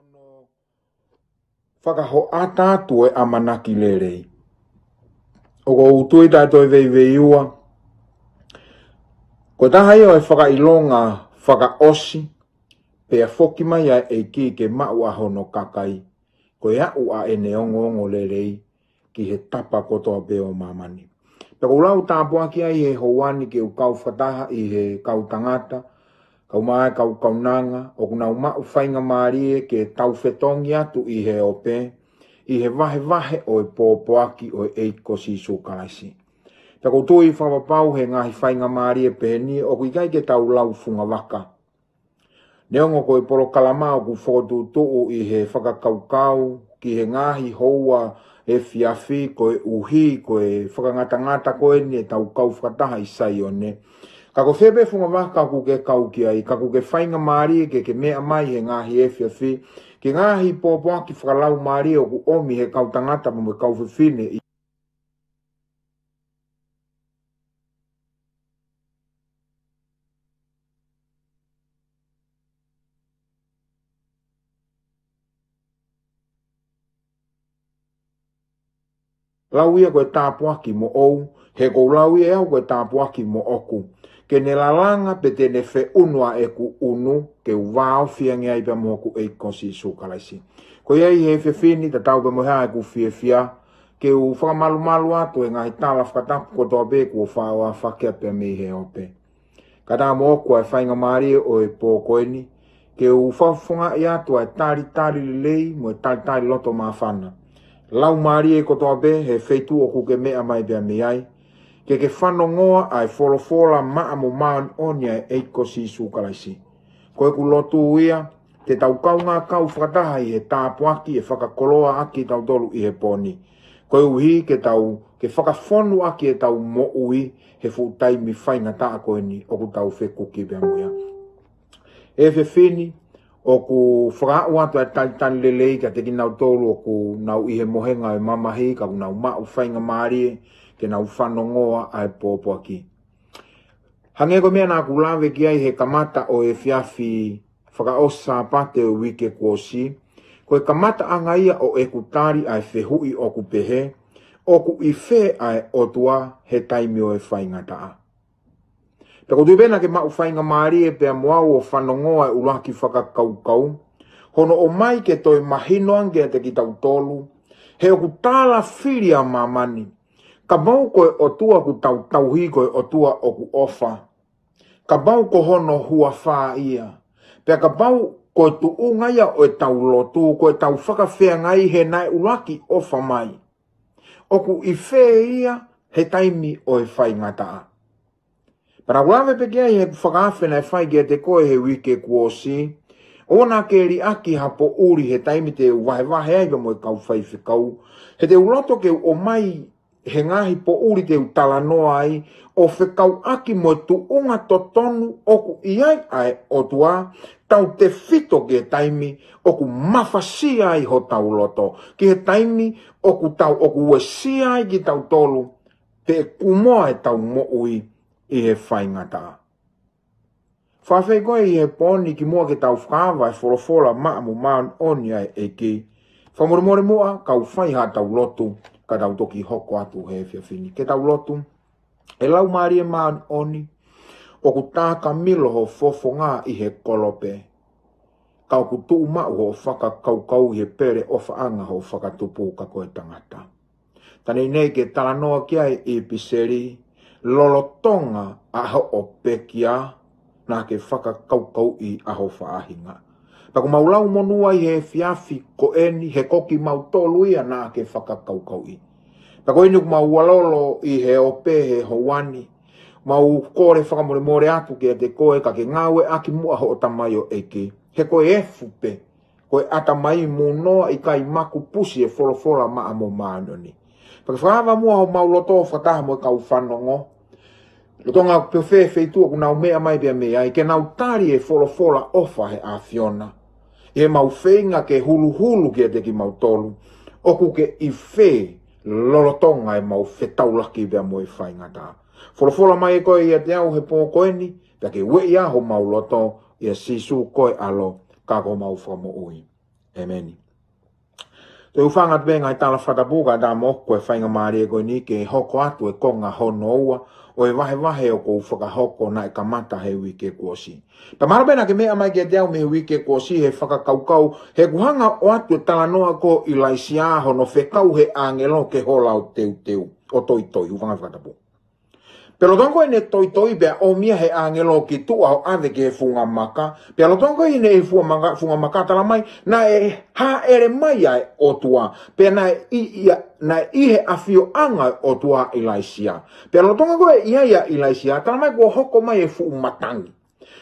ono whakahoata atu e amanaki lerei. O ko utui tātou e veiua. Ko tahai o e whakailonga whakaosi, pea whoki mai a e ki ke mau ahono kakai, ko e au a e neongo lerei ki he tapa kotoa peo mamani. Pero ulau tāpua ki ai he hoani ke u kau whataha i he kau tangata, kau mai kau kaunanga, o kuna umau whainga maarie ke tau whetongi atu i he ope, i he vahe o e pōpoaki o e eiko si sukalaisi. Tako tui whapapau he ngahi whainga maarie pēni o kui kai ke tau lau funga waka. Neongo ko e poro kalamau ku whotu tuu i he whakakaukau, ki he ngahi houa e fiafi ko e uhi ko e whakangatangata ko e ne tau kau whakataha i sai o ne. Kako whebe funga waka ku ke kau ki ai, kako ke whainga maarie ke mea mai he ngahi e fiafi, ke ngahi pōpoa ki whakalau maarie o ku omi he kau tangata mo me kau whiwhine i. Lau ia koe tāpuaki mo ou, he kou lau ia au koe tāpuaki mo oku. Ke ne lalanga pe te ne whe unua e ku unu, ke u vāo whiangi ai pa moku e kosi sukalaisi. Ko iei he whiwhini ta tau pa moha e ku whiawhia, ke u whakamalu atu e ngahi tāla whakatapu kotoa be ku o whaoa whakea pe me he ope. Ka tā mo oku ai whainga maari o e pōkoeni, ke u whawhunga i atu ai tāri lei mo e tāri loto maa whana. Lau maari e kotoa be he wheitu o ku ke mea mai pia me ai, ke whano ngoa ai wholofola maa mo maan onia e eiko si sukalaisi. Koe ku lotu ia, te tau kaunga kau whakataha i he tāpuaki e whakakoloa aki tau tolu i he poni. Koe uhi ke whakawhonu aki e tau mo ui he whutaimi whainga taa koe ni o ku tau whekuki pia muia. E whiwhini, o ku whakau atu e talitani lelei ka te ki nau tolu o ku nau i he mohenga e mamahi ka ku nau mau whainga maarie, ke nau whanongoa ai pōpoaki. Hange ko mea nā kulawe ki ai he kamata o e fiafi whakaosa pate o wike kuosi, ko e kamata anga ia o e kutari ai whehui o ku pehe, o ku i whe ai otua he taimi o e whaingataa. Tako tuibena ke mau whainga maari e pia moau o whanongoa e ulaki whakakaukau, hono o mai ke toi mahino ange te ki tau tolu, he o ku tāla whiri a mamani, ka mau koe o tua ku tauhi koe o tua o ku ofa. Ka mau ko hono hua whaa ia. Pea ka mau koe tu ungaia o e tau lotu, koe tau whakawhea ngai he nai ulaki ofa mai. O ku i whea ia he taimi o e whai ngataa. Para ulawe peke ai he whakawhena e whai kia te koe he wike kuosi, ona ke ri aki hapo uri he taimi te wahe aiwa mo e kau whai whikau, he te uloto ke o mai he ngahi po uri te utalanoa ai, o whekau aki mo tu unga totonu oku iai ai o tua, tau te whito ke taimi, oku mawhasi ai ho tau loto, ki he taimi oku tau oku wesi ai ki tau tolu, te kumoa e tau moui i he whaingata. Whawhai koe i he poni ki mua ke tau whakawa e wholofola maa mo maan oni ai e ki, whamoremore mua kau whai ha tau lotu, ka tau toki hoko atu he whiawhini. Ke tau lotu, e lau maari e maan oni, o ku tāka milo ho fofo ngā i he kolope. Kau ku tuu mau ho whakakaukau i he pere ofa anga ho whakatupu ka koe tangata. Tane nei ke talanoa ki ai i piseri, lolotonga aho o pekia, nā ke whakakaukau i aho whaahinga. Pako maulau monua i he fiafi ko eni, he koki mau tolu ia nā ke whakakaukau i. Pako eni ku mau walolo i he ope he hoani, mau kore whakamore atu ki te koe ka ke ngawe aki mua ho o tamai o eke. He koe e fupe, koe atamai munoa i kai maku pusi e wholofola maa mo maanoni. Pako whakawa mua ho mau loto whataha mo e kau whanongo, Lotonga pewhe feitua ku nau mea mai pia mea, i ke nau tari e wholofola ofa he a Fiona. E mau whenga ke hulu ki te ki mau tolu, oku ke i whe lolotonga e mau whetaulaki pia mo e whaingata. Wholofola mai e koe i te au he pōkoeni, pia ke we ia ho mau loto, i a sisu koe alo, kako mau whamo ui. Amen. Te ufanga te ngai tala whatapuka da moko e whainga maari e koe ni ke hoko atu e konga hono ua o e wahe o kou whakahoko na e kamata he wike kuosi. Ta marabena ke mea mai ke te au me wike kuosi he whakakaukau he kuhanga o atu e tala noa ko i laisia hono whekau he angelo ke hola o teu o toi ufanga whatapuka. Pero tongo ine toi bea o mia he angelo ki tu au ave ke funga maka. Pero tongo ine e funga maka tala mai na e ha ere mai ai o tua. Pe na i he afio anga o tua ilaisia. Pero tongo koe ia ilaisia tala mai ko hoko mai e fu matangi.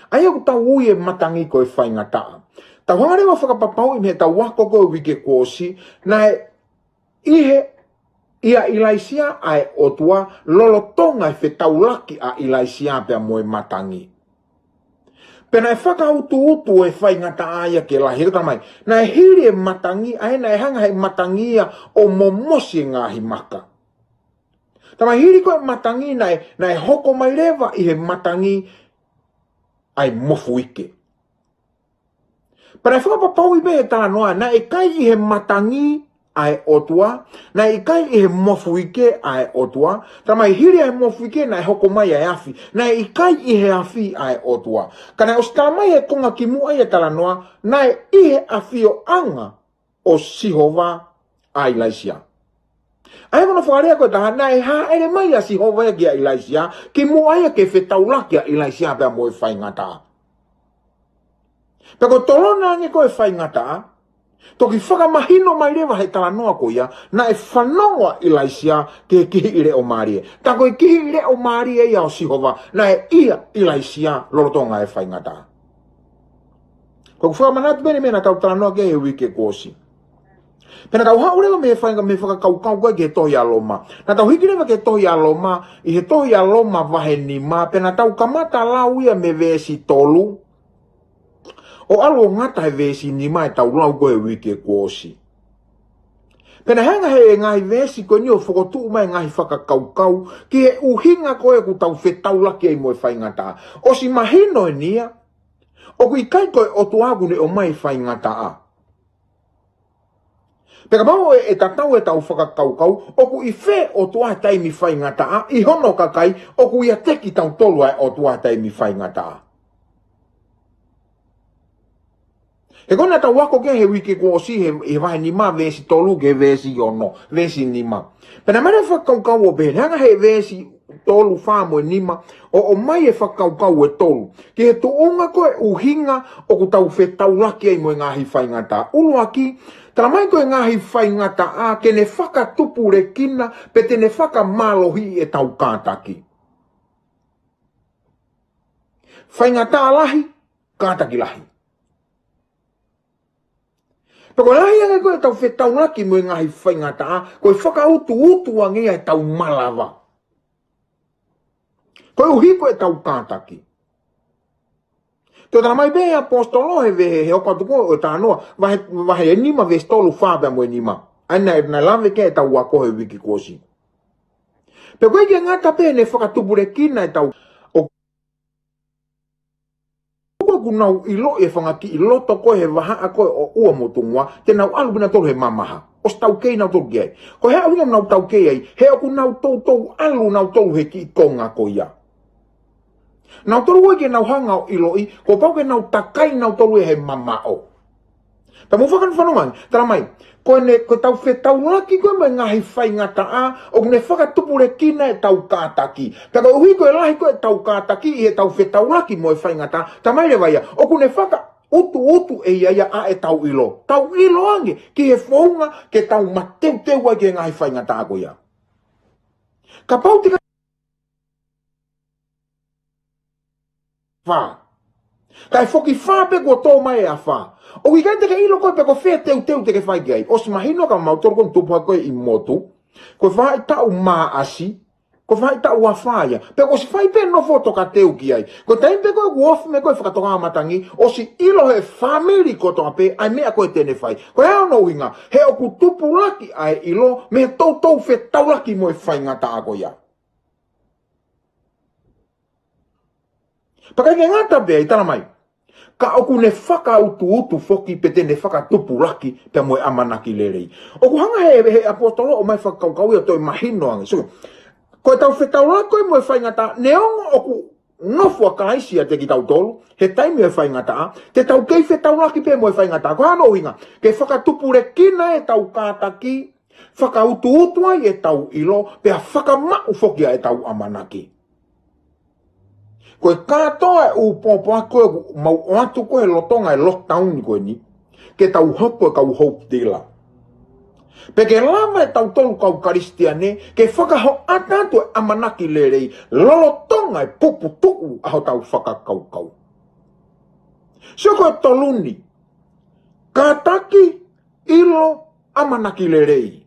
Ai ku tau ui e matangi ko e whainga taa. Tau hangarewa whakapapau i me tau wako ko wike kuosi na ia ilaisia ai o tua lolotonga e whetaulaki a ilaisia pia moe matangi. Pena e whakautu e whaingata aia ke la hirta mai. Na e hiri e matangi, aena e hanga he matangia o momosi ngahi maka. Tama hiri ko e matangi na e hoko mai rewa i he matangi ai mofu ike. Pena e whakapapau i me e tala noa, na e kai i he matangi ai otua, na i kai i he mofuike ai otua, tama i hiri ai mofuike na i hoko mai ai afi, na i kai i he afi ai otua. Kana o stala mai e konga ki mua i e tala noa, na i he afi o anga o Sihova ai laisia. Ai kono whakarea koe taha, na i ha ere mai a Sihova e ki ai laisia, ki mua i ke whetaulaki ai laisia pia mo e whaingata. Peko tolona ange koe whaingata, toki whakamahino mai rewa he tala noa ko ia, na e whanonga i laisia ke kihi i reo marie. Ta koe kihi i reo marie ia o Sihova, na e ia i laisia lolotonga e whaingata. Ko whakamanatu bene mena tau tala noa ke he wike kuosi. Pena tau haurewa me whainga me whakakaukau koe ke tohi aloma. Na tau hikirewa ke tohi aloma, i he tohi aloma vahe nima, pena tau kamata lau ia me vesi tolu, o alo ngata he vesi ni mai tau lau koe wike kuosi. Pena hanga he ngai vesi koe ni o whakotu mai ngai whakakaukau ki he uhinga koe ku tau whetau laki ai moe whaingata. O si mahino e nia, o kui kai koe o tuagune o mai whaingata a. Peka mau e tatau e tau whakakaukau, o ku i whe o tua taimi whaingata a, i hono kakai, o ku ia teki tau tolu ai o tua taimi whaingata a. E kona tau wako ke he wike kuosi he vai ni ma vesi tolu ke vesi ono, vesi ni ma. Pena mara whakaukau o bere, hanga he vesi tolu whamo e nima, o mai e whakaukau e tolu. Ki he tuonga koe uhinga o ku tau whetau laki ai mo e ngahi whaingata. Ulu aki, tala mai koe ngahi whaingata a, ke ne whakatupu re kina, pe te ne whakamalohi e tau kātaki. Whaingata lahi, kātaki lahi. Pako lahi anga koe tau whetau laki mo e ngahi whaingata a, koe whakautu angia e tau malawa. Koe uhi koe tau kātaki. Teo tana mai behe apostolo he vehe he oka tuko o tānoa, vahe e nima vestolu whāpea mo e nima. Aina e na lawe ke e tau wako he wiki kosi. Peko koe ke ngata pehe ne whakatupure kina e tau nau ilo e whangaki i loto koe he waha a koe o ua motungwa, te nau alubina tolu he mamaha. O stau kei nau tolu kei. Ko he au nau tau kei ai, he oku nau tau alu nau tolu he ki konga ko ia. Nau tolu ke nau hanga o ilo i, ko pau ke nau takai nau tolu he mamao. Ta mu whakan whanongang, tala mai, ko tau whetau laki koe mai ngahi whaingata a, o kune whakatupure kina e tau kātaki. Taka uhi koe lahi koe tau kātaki i he tau whetau laki mo e whaingata, ta mai rewa ia, o kune utu e ia a e tau ilo. Tau ilo ange, ki he whaunga ke tau mateu ai ke ngahi whaingata a koe ia. Ka pau tika wha. Kai whoki wha pe kua tō mai a wha. O ki kai teke ilo koe pe ko whea teu teke whai gai. O si mahino ka mautoru kon tupuha koe i motu. Koe whai tau maa asi. Koe whai tau a whaia. Pe ko si whai pe no foto ka teu ki ai. Koe taim pe koe kuofi me koe whakatoka matangi. O si ilo he family kotoa pe ai mea koe tene whai. Koe hao no winga. He oku tupu laki ai ilo. Me he tau whe tau laki mo e whai ngata a koe ia. Pakai ke ngata pe ai tala mai. Ka oku ne whaka utu foki pete ne whaka tupu laki pe moe amanaki lerei. Oku hanga he apostolo o mai whakaukau ia toi mahino ange. So, koe tau whetau lako i moe whaingata, ne ongo oku nofua kalaisia te ki tau tolu, he taimi e whaingata, te tau kei whetau laki pe moe whaingata. Ko hano inga, ke whakatupu re kina e tau kātaki, whaka utu ai e tau ilo, pe a whakamau fokia e tau amanaki. Koe katoa e upopoa koe mau oatu koe lotonga e lockdown koe ni, ke tau hopo e kau hope dila. Peke lama e tau tolu kau karistiane, ke whakaho atatu e amanaki lerei, lolotonga e pupu tuu aho tau whakakau. So koe toluni, kataki ilo amanaki lerei.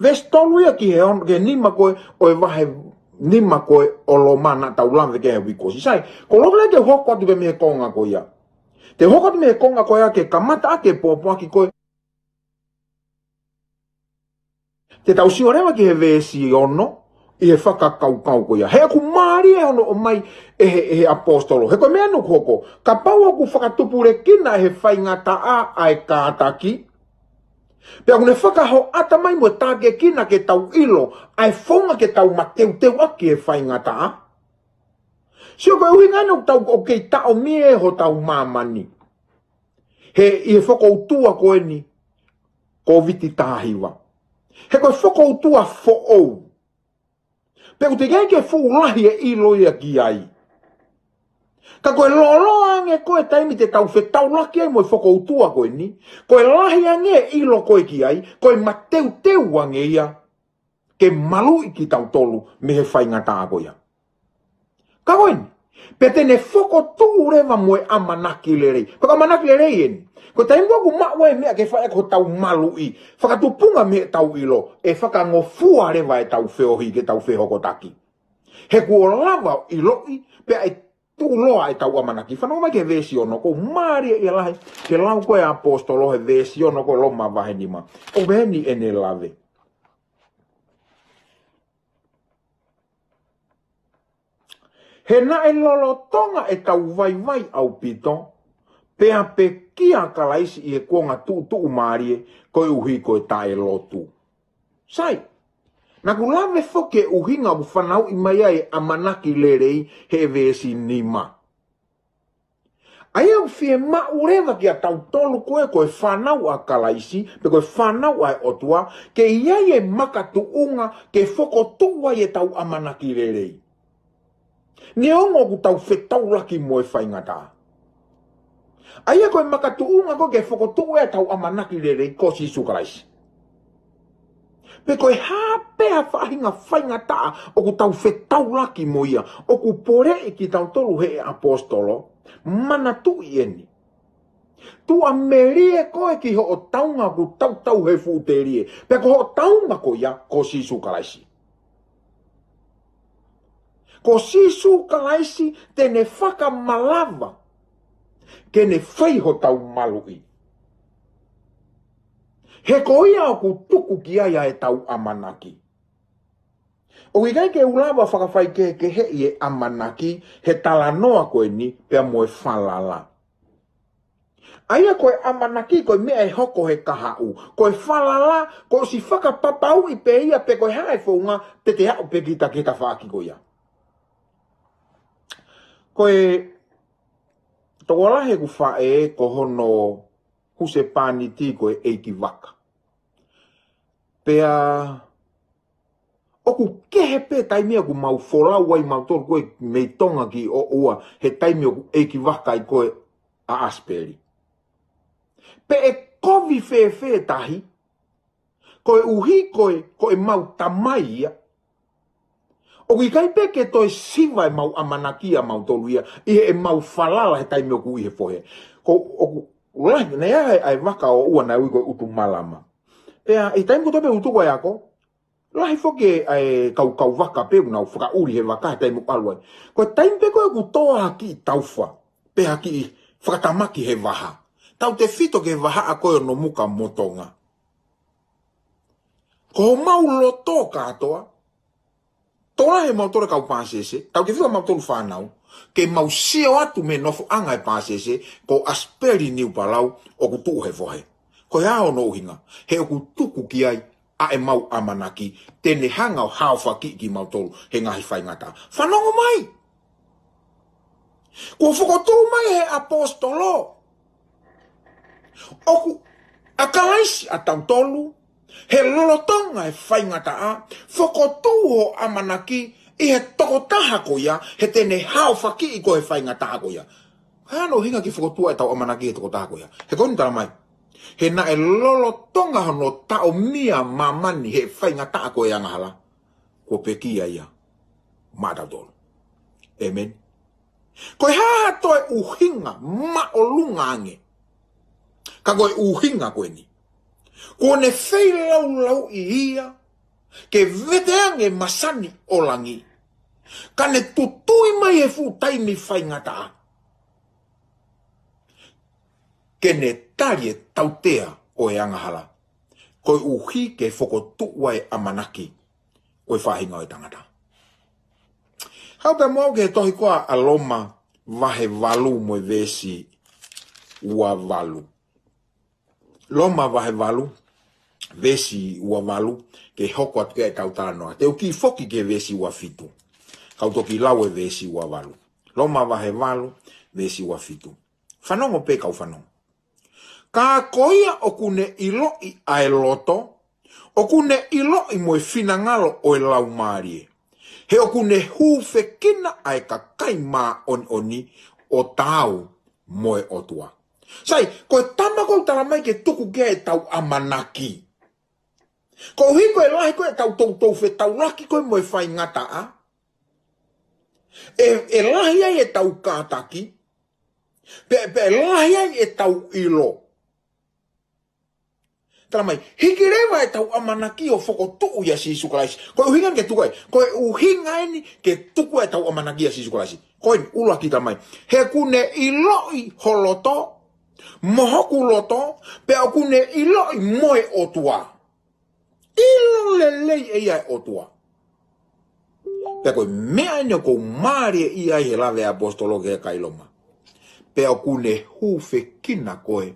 Ves tolu ia ki he on, ke nima koe oe wahe nima koe o lo mana tau lamwe ke he wikosi. Sai, ko lokele ke hoko atu pe mehe konga koe ia. Te hoko atu mehe konga koe ia ke kamata ake popoa ki koe. Te tau si orewa ki he vesi ono, i he whakakau koe ia. He aku maari e ono o mai he apostolo. He koe mea nuk hoko. Ka pau aku whakatupure kina he whaingata a ai kātaki. Pea kune whakaho ata mai mo tāke kina ke tau ilo, ai whonga ke tau mateu aki e whaingata a. Sio koe uhi ngana tau o kei tao mie ho tau mamani. I he whakoutua koe ni, ko viti tāhiwa. He koe whakoutua fo'ou. Pea ku te gai ke fuulahi e ilo ia ki ai. Ka koe loloa ange koe taimi te tau whetau laki ai moe whakoutua koe ni. Koe lahi ange ilo koe ki ai, koe mateu ange ia. Ke malu i ki tau tolu me he whaingata a koe ia. Ka koe ni, pe tene whakotu rewa moe amanaki lerei. Paka amanaki lerei eni. Ko taimi waku maua e mea ke whae ko tau malu i. Whakatupunga me tau ilo, e whakangofua rewa e tau wheohi ke tau whehokotaki. He kua lava ilo i, pe ai tu loa e tau amanaki. Whanau mai ke vesi ono, ko maria i lahi, ke lau koe apostolo he vesi ono ko loma vahe nima. O veni ene lave. He na e lolotonga e tau vai au pito, pea pe kia kalaisi i he kuonga tu marie, koe uhi koe tae lotu. Sai, na ku lave foke uhinga u whanau i mai ai amanaki lerei he vesi nima. Ai au fie maurewa ki a tau tolu koe whanau a kalaisi, pe koe whanau a otua, ke iai e makatu unga ke foko tua e tau amanaki lerei. Ni ongo ku tau whetau laki moe whaingata. Ai e koe makatu unga koe ke foko tua e tau amanaki lerei ko si sukalaisi. Pe koe hapea whahinga whaingata o ku tau whetau laki moia, o ku pore i ki tau tolu he apostolo, mana tu i eni. Tu a merie koe ki ho o taunga ku tau he futerie, pe ko ho taunga koia ko si sukalaisi. Ko si sukalaisi tene whakamalawa, ke ne whaiho tau malui. He ko ia o ku tuku ki aia e tau amanaki. O i gai ke ulawa whakawhai ke he i e amanaki, he talanoa koe ni pea moe whalala. Aia koe amanaki koe mea e hoko he kahau. Koe whalala, koe si whakapapau i pe ia pe koe hae whaunga, te te hau pe kita whaaki koe ia. Koe, toko lahe ku whae ko hono huse pani ti koe eiki waka. Pea, oku kehe pe taimia ku mau wholau wai mau tolu koe mei tonga ki o ua he taimia ku eiki waka i koe a asperi. Pe e kovi fe tahi, koe uhi koe mau tamai ia, o ki kai peke toi siva e mau amanakia mau tolu ia, i e mau falala he taimio ku i he fohe. Ko oku ulahi, nei ai waka o ua na ui koe utu malama. Ea, i taimio tope utu koe ako, lahi foke kau waka pe unau whaka uri he waka he taimio aluai. Koe taimpe koe ku toa haki i tauwha, pe haki i whakatamaki he waha. Tau te fito ke waha a koe no muka motonga. Ko mau loto katoa, tola he mautore kau pasese, tau ke whika mautore whanau, ke mau seo atu me nofu anga e pasese, ko asperi niu palau, o ku tuu he fohe. Ko he ao no uhinga, he o ku tuku ki ai, a e mau amanaki, tene hangau hauwha ki mautoro, he ngahi whaingata. Whanongo mai! Ko whakotu mai he apostolo, oku akalaisi a tautolu, he lolotonga e whaingata a, whakotu ho amanaki, i he tokotaha ko ia, he tene hao whaki i ko he whaingata ko ia. Hano hinga ki whakotua e tau amanaki he tokotaha ko ia. He koni tala mai. He na e lolotonga hono tau mia mamani he whaingata ko ia ngahala. Ko pekia ia. Matautolu. Amen. Koe haa toi uhinga ma o lunga ange. Ka koe uhinga koe ni. Kone whei lau i ia. Ke veteange masani o langi. Kane tutui mai e fu taimi whaingata. Kene tari e tautea o e angahala. Koe uhi ke whokotua e amanaki. Koe whahinga o e tangata. Hau pe mau ke tohi koa aloma vahe valu mo vesi ua valu. Loma vahe valu, vesi ua valu, ke hoko atu ke tautala noa. Te uki foki ke vesi ua fitu. Kau toki lau e vesi ua valu. Loma vahe valu, vesi ua fitu. Whanongo pe kau whanongo. Ka koia o kune ilo i ae loto, o kune ilo i moe finangalo o e lau maarie. He o kune hufe kina ai kakai maa oni o tau moe otua. Sai, koe tamako taramai ke tuku kia e tau amanaki. Ko hiko e lahi koe tau tau fe tau laki koe moe whai ngata a. E lahi ai e tau kātaki. Pe lahi ai e tau ilo. Taramai, hiki rewa e tau amanaki o whoko tuu ia si sukalaisi. Koe uhingan ke tuku ai. Koe uhinga eni ke tuku e tau amanaki ia si sukalaisi. Koe ula ki taramai. He kune iloi holoto, mohoku loto, pe o kune iloi moe otua. Ilo lelei e ia otua. Pe koe mea ene ko maari e ia he lave apostolo ke kailoma. Pe o kune hufe kina koe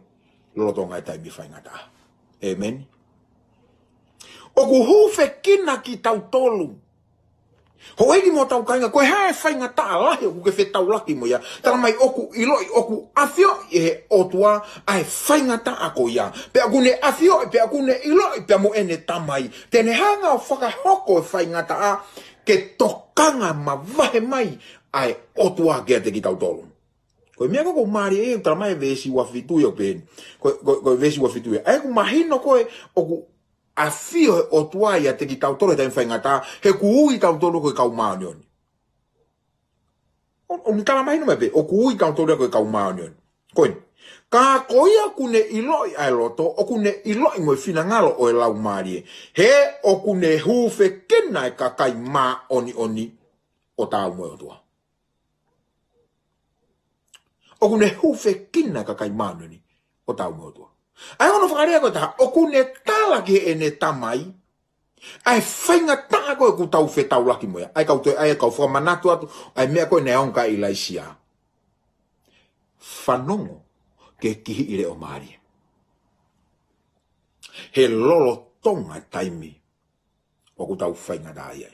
loto ngai taimi whaingata. Amen. Oku hufe kina ki tau tolu. Ho egi mo tau kainga, koe hae whaingata alahi oku ke whe tau laki mo ia. Tara mai oku iloi, oku afio e he otua ai whaingata ako ia. Pe aku ne afio, pe aku ne iloi, pe mo ene tamai. Tene hanga o whakahoko e whaingata a, ke tokanga ma vahe mai ai otua kia te ki tau tolu. Koe mea ko maari e, tara mai vesi wafitu yo pen. Koe vesi wafitu ya. Ai ku mahino koe oku afio o tuaia te ki tau tolu e taim whaingata, he ku ui tau tolu koe kau maonioni. O ni tala mahino me pe, o ku ui tau tolu koe kau maonioni. Koe, ka koia kune iloi ai loto, o kune iloi moe fina ngalo o e lau maari e. He o kune hufe kena e kakai maa oni o tau moe o tua. O kune hufe kina kakai maanoni o tau moe tua. Ai ono whakarea koe taha, o kune tala ke ene tamai, ai whainga taa koe ku tau whe tau laki moea. Ai kau toi, ai kau whamanatu atu, ai mea koe neonka i laisia. Whanongo ke kihi ire o maari. He lolo tonga taimi o ku tau whainga taa iai.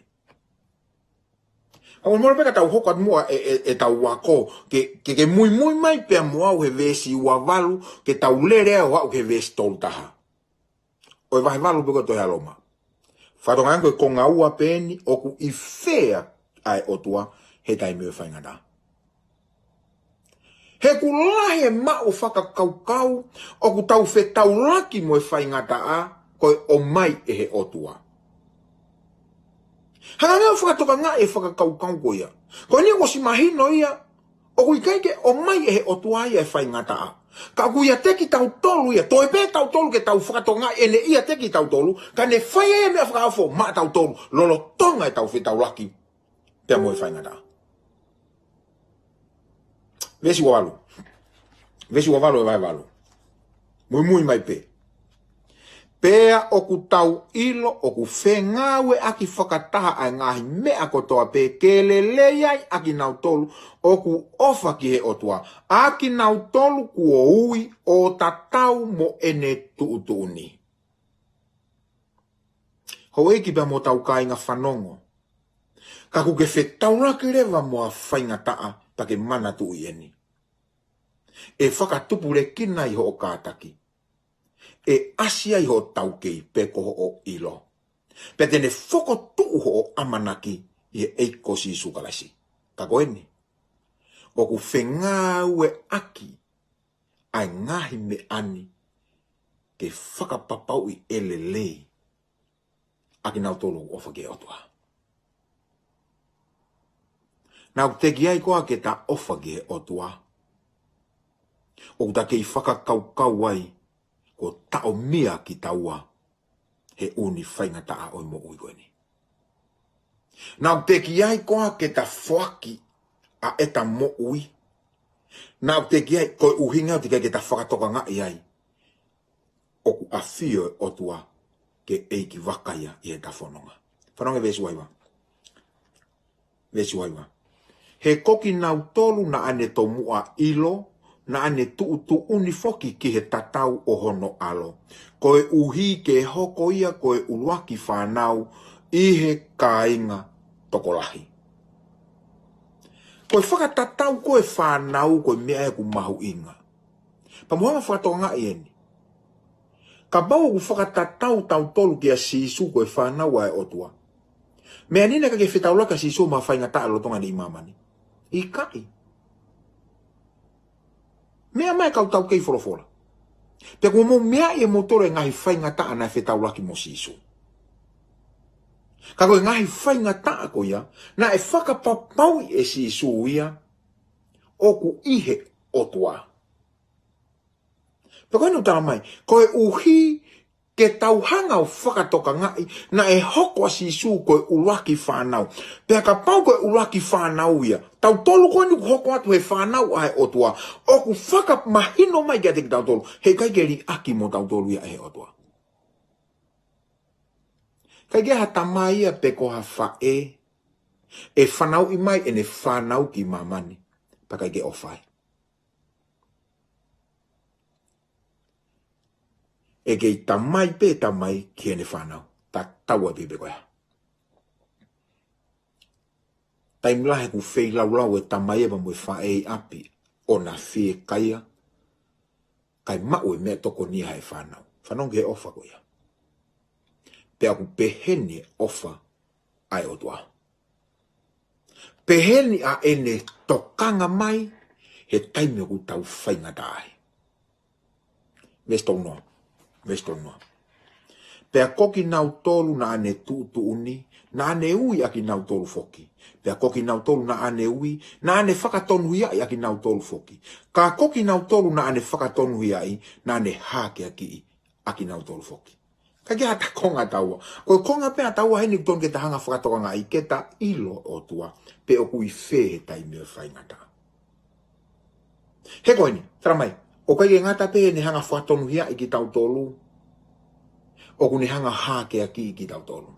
Ako mora peka tau hokat mua e tau wako ke mui mai pia mua au he vesi ua valu ke tau lere au au he vesi tolu taha. O e vahe valu peko toi haloma. Whatonga anko e konga ua peni oku i whea ai otua he taimi o whaingata. He ku lahe ma o whakakaukau oku tau whe tau laki mo e whaingata a koe o mai e he otua. Hanga ngā whakatoka ngā e whakakaukau ko ia. Ko ni o si mahino ia, o kui keike o mai e he otua ia e whaingata a. Ka kui a teki tau tolu ia, toi pē tau tolu ke tau whakatoka ngā ene ia teki tau tolu, ka ne whai e mea whakawho ma tau tolu, lolo tonga e tau whi tau laki, pia mo e whaingata a. Vesi wa walu e vai walu. Mui mai pē. Pea oku tau ilo, oku whengawe aki whakataha ai ngahi mea kotoa pe keleleyai aki nau tolu, oku ofa ki he otua. Aki nau tolu kua ui o tatau mo ene tuutuni. Ho eki pia mo tau kainga whanongo. Kaku ke whetauraki rewa mo a whainga taa take mana tu ieni. E whakatupu le kina i ho o kātaki. E asia i ho tau kei pe koho o ilo. Pe tene whoko tuu ho o amanaki i e eiko si sukalasi. Ka koeni. Oku whengaue aki ai ngahi me ani ke whakapapau i elelei. Aki nau tolu o whake otua. Nau teki ai koa ke ta ofage otua. O ta kei whakakaukau ai ko tao mia ki taua he uni whainga taa o mo uigoeni. Nau teki ai koa ke ta whaki a eta mo ui. Nau teki ai koe uhinga o tika ke ta whakatoka ngai ai. Oku a whio otua ke eiki wakaia i e ta whanonga. Whanonga vesu aiwa. Vesu aiwa. He koki nau tolu na ane to mua ilo, na ane tu uni foki ki he tatau o hono alo. Koe uhi ke hoko ia koe uluaki whanau i he kainga tokolahi. Koe whakatatau koe whanau koe mea e ku mahu inga. Pa muhanga whakatonga ieni. Ka bau ku whakatatau tau tolu ki a sisu koe whanau ai otua. Mea nina ka ke whetaulaka sisu ma whainga taa lotonga ni imamani. I kai. Mea mai kau tau kei whorofora. Te kua mo mea e motore ngahi whainga taa na whetaulaki mo sisu. Ka koe ngahi whainga taa ko ia, na e whakapapau e sisu ia, oku ihe otua. Pe koe no tala mai, koe uhi ke tauhanga o whakatoka ngai, na e hoko a sisu koe ulaki whanau. Pea ka pau koe ulaki whanau ia, tau tolu koe ni hoko atu he whanau ai otua. Oku whaka mahino mai kia te ki tau tolu, he kai ke ri aki mo tau tolu ia he otua. Kai ke hata mai ia pe ko ha whae, e whanau i mai e ne whanau ki mamani, pa kai ke ofai. E kei tamai pe tamai ki ene whanau. Ta taua pipe koea. Taimlahe ku whei laulau e tamai eba mwe whae api. O na whie kaia. Kai mau e mea toko nia hai whanau. Whanau ke ofa koea. Pea ku pehene ofa ai otua. Pehene a ene tokanga mai. He taime ku tau whainga tae. Mestou noa. Vestonua. Pea koki nau tolu na ane tu uni, na ane ui aki nau tolu foki. Pea koki nau tolu na ane ui, na ane whakatonu iai aki nau tolu foki. Ka koki nau tolu na ane whakatonu iai, na ane hake aki nau tolu foki. Ka kia hata konga taua. Koe konga pea taua heni kuton ke tahanga whakatoka ngai, ke ta ilo o tua, pe o kui whehe taimi o whaingata. He koe ni, taramai. O kai ngata pe ne hanga whatonu hia i ki tau tolu. O ku ne hanga hake aki i ki tau tolu.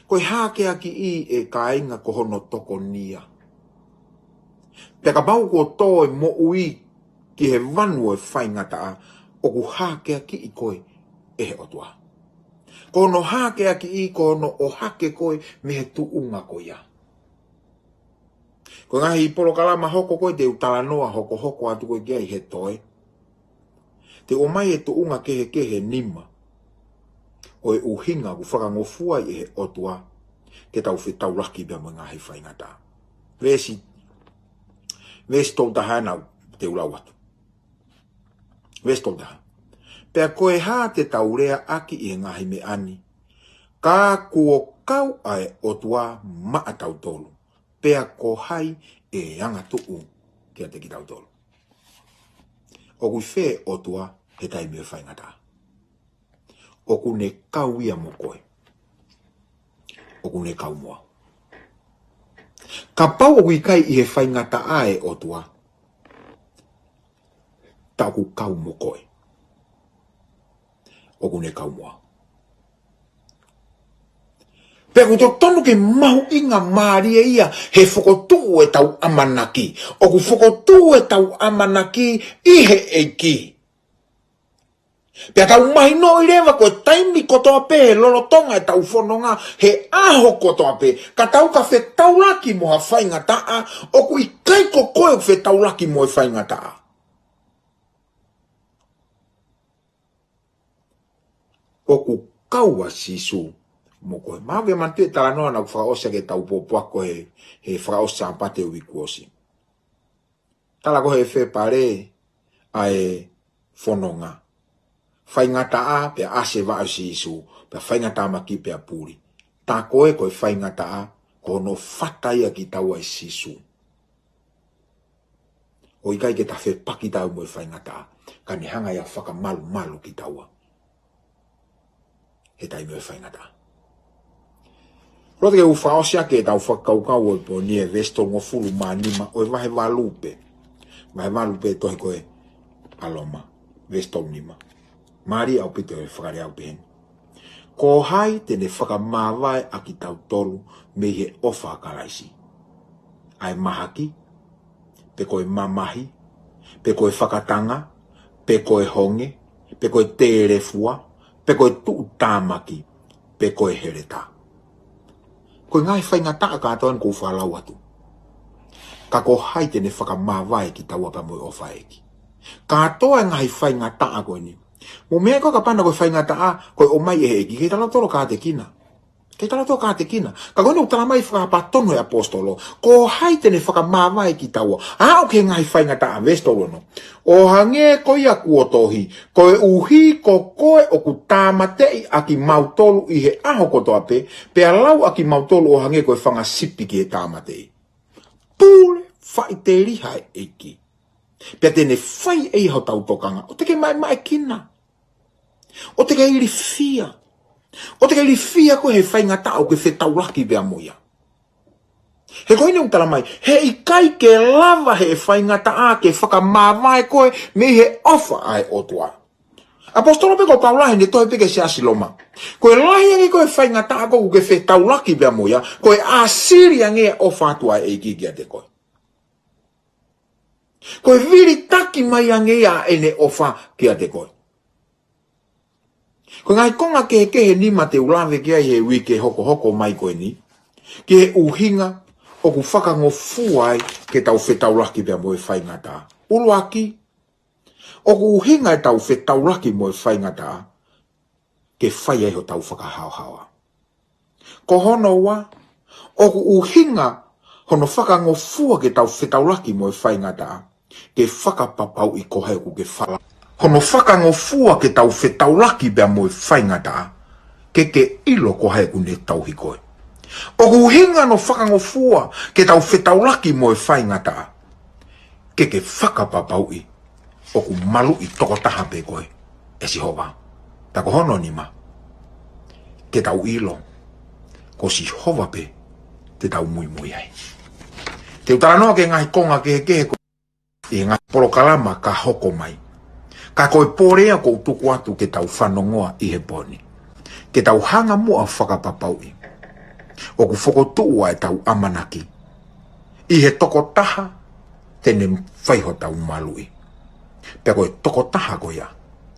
Koe hake aki i e kainga ko hono toko nia. Peka bau ko toe mo ui ki he vanu e whaingata a. O ku hake aki i koe e he otua. Ko no hake aki i ko no o hake koe me he tuunga ko ia. Ko ngahi polo kalama hoko koe te utala noa hoko atu koe kia i he toe. Te o mai e tuunga kehe nima. O e uhinga ku whakangofua i he otua. Ke tau whetau laki bea mga hei whaingata. Vesi tau taha nau te ulau atu. Vesi tau taha. Pea koe ha te taurea aki i he ngahi me ani. Ka kuo kau ai otua maa tau tolu. Pea ko hai e anga tuu kia te ki tau tolu. O kui whee otua he taimi e whaingata. O ku ne kau ia mo koe. O ku ne kau mua. Ka pau o kui kai i he whaingata ae otua. Ta ku kau mo koe. o kune kaumua. Peko to tonu ke mahu inga maria ia he whokotu e tau amanaki. O ku whokotu e tau amanaki ihe eiki. Pea tau mahi no i rewa koe taimi kotoa pe he lolotonga e tau whanonga he aho kotoa pe. Ka tau ka whe taulaki mo ha whainga taa o ku i kaiko koe whe taulaki mo e whainga taa. O ku kaua sisu. Moko mau ke mantu e tala noa na whaosa ke tau popoako he whaosa apate ui kuosi. Tala ko he whe pare ai whanonga. Whaingata a pe ase wa si isu, pe whaingata maki pe apuri. Tā koe koe whaingata a, ko no whatai a ki tau ai sisu. O ikai ke ta whe paki tau mo e whaingata a, ka ni hanga ia whakamalu malu ki taua. He tai mo e whaingata a. Rote ke u whaosia ke tau whakaukau o po ni e vesto ngofulu manima o e wahe walupe. Wahe walupe tohi koe aloma, vesto nima. Mari au pito e whakare au pehen. Ko hai tene whakamawai a ki tau tolu me he ofa karaisi. Ai mahaki, pe koe mamahi, pe koe whakatanga, pe koe honge, pe koe terefua, pe koe tuutamaki, pe koe hereta. Koe ngai whaingata a katoan kou whalau atu. Ka ko hai tene whakamawai ki tau apa moe ofa eki. Katoa ngai whaingata a koe ni. Mo mea ko ka pana ko whaingata a koe o mai e eki. Kei tala tolo ka te kina. Kei tala tolo ka te kina. Ka koe tala mai whakapatono e apostolo. Ko hai tene whakamawai ki taua. A o ke ngai whaingata a vestolo no. O hange ko ia kuotohi. Koe uhi ko koe o ku tāmatei a ki mautolu i he aho kotoa pe. Pe alau a ki mautolu o hange koe whangasipi ki he tāmatei. Pule whai te riha e eki. Pea tene whai e hau tau tokanga. O te ke mai kina. O te ke iri fia. O te ke iri fia ko he whaingata o ke whetaulaki bea moia. He koe ni tala mai. He ikai ke lava he whaingata a ke whakamawai koe me he ofa ai otua. Apostolo pe ko paulahi ne toi peke se asiloma. Koe lahi ange koe whaingata a ko ke whetaulaki bea moia. Koe asiri ange ofa atua e kikia te koe. Koe viri taki mai ange a ene ofa kia te koe. Koe ngai konga ke he nima te ulawe kia he wike hoko mai koe ni. Ke he uhinga o ku whakangofuai ke tau whetaulaki pia moe whaingata. Uluaki, o ku uhinga e tau whetaulaki moe whaingata ke whai e ho tau whakahauhaua. Ko hono wa, o ku uhinga hono whakangofua ke tau whetaulaki moe whaingata ke whakapapau i kohe ku ke whala. Hono whakangofua ke tau whetaulaki pia moe whaingata ke ilo kohe ku ne tau hikoe. O ku hinga no whakangofua ke tau whetaulaki moe whaingata ke whakapapau i o ku malu i tokotaha pe koe e si hova. Tako hono nima ke tau ilo ko si hova pe te tau mui ai. Te utara noa ke ngai konga ke ko i ngai polokalama ka hoko mai. Ka koe porea ko utuku atu ke tau whanongoa i he poni. Ke tau hanga mua whakapapau i. O ku whokotua e tau amanaki. I he tokotaha tene whaiho tau malui. Pea koe tokotaha ko ia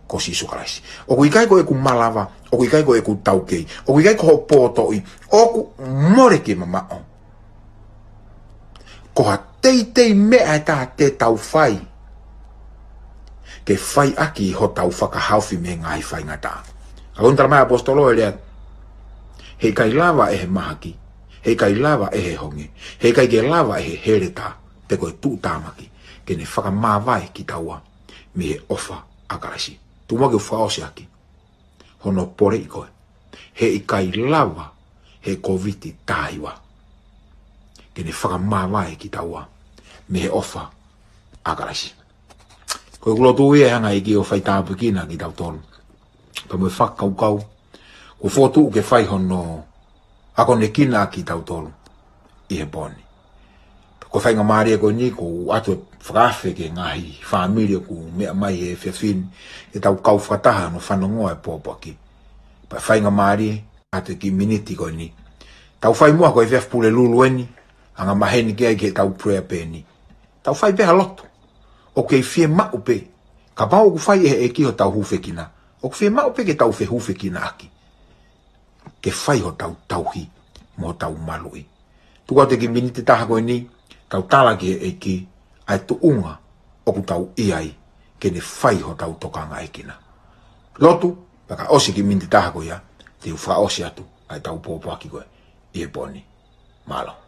ko sisu karaisi. O ku ikai koe ku malawa, o ku ikai koe ku taukei, o ku ikai koe poto i, o ku moreki mamao. Ko ha teitei mea e taha te tau whai. Ke whai aki ho tau whakahauwhi me ngai whai ngata. Ka untara mai apostolo e lea. Hei kai lava e he mahaki. Hei kai lava e he honge. Hei kai ke lava e he hereta. Te koe tūtāmaki. Ke ne whakamāwai ki taua. Me he ofa akarasi. Tumake whaose aki. Hono pore i koe. Hei kai lava he koviti tāiwa. Ke ne whakamāwai ki taua. Me he ofa akarasi. Koe kulotu ia hanga i ki o whai tāpukina ki tau tolu. Pa mwe whakaukau. Ko fotu ke whai hono ako ne kina ki tau tolu. I he poni. ko whainga maria ko ni ko ato whakafe ke ngahi familia ko mea mai e whiawhin e tau kau whataha no whanongoa e pōpaki. Pa whainga maria ato ki miniti ko ni. Tau whai mua ko e whiaf pule lulueni anga maheni ke ai ke tau prayer peni. Tau whai beha loto. O ke whie mau pe. Ka pao ku whai e ki ho tau hufekina. O ke whie mau pe ke tau whi hufekina aki. Ke whai ho tau tauhi mo tau malui. Tukau te ki miniti taha koe ni, tau tala ki e ki, ai tu unga, oku tau iai, ke ne whai ho tau tokanga e kina. Lotu, paka osi ki miniti taha koe ia, te u wha osi atu, ai tau pōpaki koe, i e poni. Malo.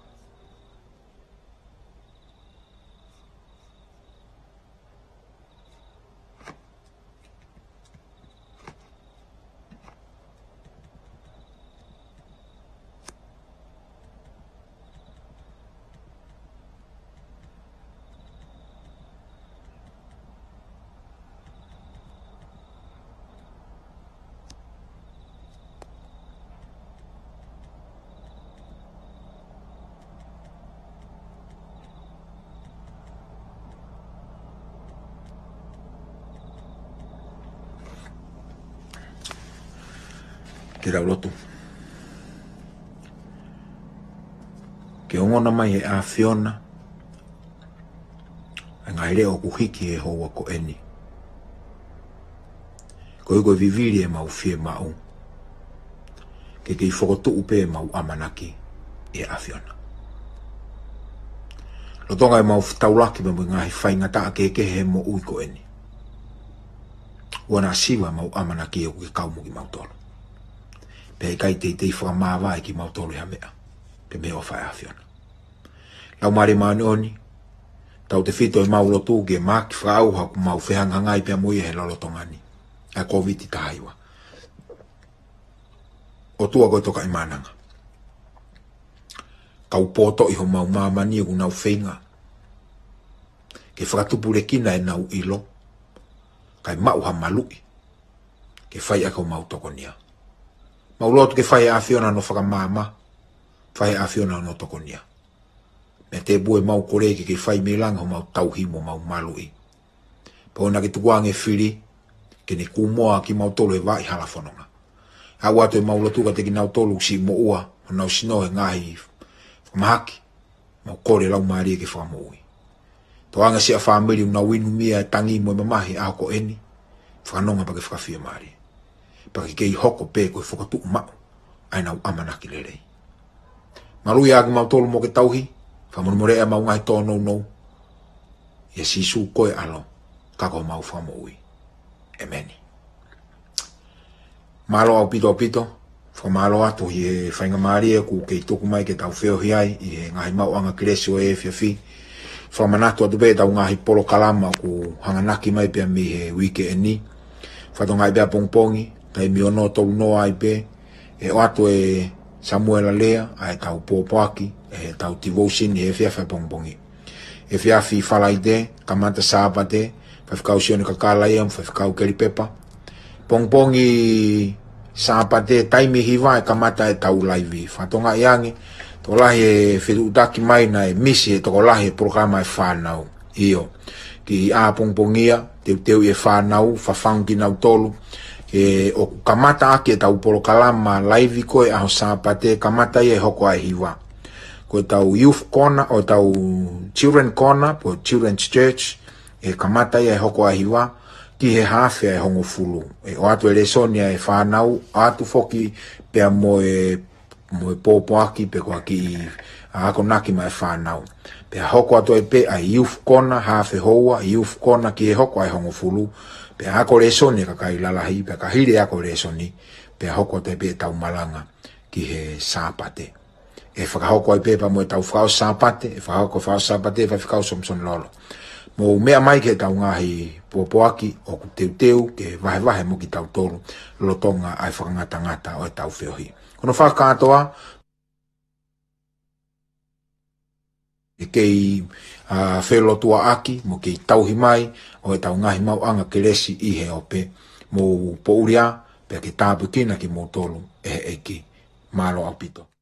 Te rau lotu. Ke ongona mai e a Fiona, a ngai reo ku hiki e hoa ko eni. Ko iko viviri e mau fie mau. Ke kei whakotu upe e mau amanaki e a Fiona. Lotonga e mau taulaki me mui ngahi whainga taa ke he mo ui ko eni. Wana siwa mau amanaki e uke kaumuki mau tolo. Pe kai te whakamāwai ki mau tolu ha mea. Pe mea o whai a Fiona. Lau mare maani oni. Tau te whito e mau lotu ke maki whaau haku mau whihanga ngai pia mui he lolotongani. A COVID i tahaiwa. O tua koe toka i mananga. Kau poto i ho mau mamani e nau whenga. Ke whakatupure kina e nau ilo. Kai mau ha malui. Ke whai ako mau tokonia. Mau lotu ke whai a Fiona no whakamama. Whai a Fiona no tokonia. Me te bue mau koreke ke whai me langa ho mau tauhimo mau malui. Pona ke tukuange whiri. Ke ne kumoa ki mau tolu e vai hala whanonga. Hau atu e mau lotu ka te ki nau tolu si mo ua. O nau sino he ngahi whamahaki. Mau kore lau maari e ke whakamoui. Toanga si a whamiri una winu mia e tangi mo e mamahi a ko eni. Whanonga pa ke whakawhia maari. Paki kei hoko pe koe whakatu mau, ai nau amanaki lerei. Marui agi mau tolu mo ke tauhi, whamonumore e mau ngai tō nou. Ia sisu koe alo, kako mau whamoui. Emeni. Malo au pito, whamalo atu i e whainga maari e ku kei tuku mai ke tau wheo hiai, i e ngahi mau anga kiresi o e whiawhi. Whamanatu atu pe tau ngahi polo kalama ku hanganaki mai pia mi he wike e ni. Whatongai pia pongpongi, tai miono tau noa ai pe, e o atu e Samuela Lea, ai tau pōpaki, e tau tivosin e whiawhi pongpongi. E whiawhi whalai te, kamata sāpa te, whawhikau sione kakala iam, whawhikau keripepa. Pongpongi sāpa te, taimi hiwa e kamata e tau laivi. Whatonga iange, tō lahi e whirutaki mai na e misi e toko lahi e programa e whanau. Io, ki a pongpongia, teu e whanau, whawhangi nau tolu, e o kamata ake e tau polo kalama laivi koe aho sāpate kamata i e hoko ai hiwa. Koe tau youth corner o tau children corner po children's church e kamata i e hoko ai hiwa ki he hawhia e hongo fulu. E o atu e lesonia e whanau, atu foki pea mo e pōpoaki pe koa ki ako naki mai whanau. Pea hoko atu e pe a youth corner hawhi hoa, youth corner ki he hoko ai hongo fulu. Pe ako resoni ka kai lalahi, pe ka hire ako resoni, pe hoko te pe tau malanga ki he sāpate. E whakahoko ai pe pa mo e tau whakao sāpate, e whakahoko whakao sāpate, e whakao somson lolo. Mo mea mai ke tau ngahi pōpoaki o ku teu ke vahe mo ki tau tolu, lotonga ai whakangata o e tau whiohi. Kono whakatoa, e kei whelotua aki, mo kei tauhi mai, o e tau ngahi mau anga keresi i he ope, mo pouria, pe ke tāpu kina ki mo tolu, e ki, malo apito.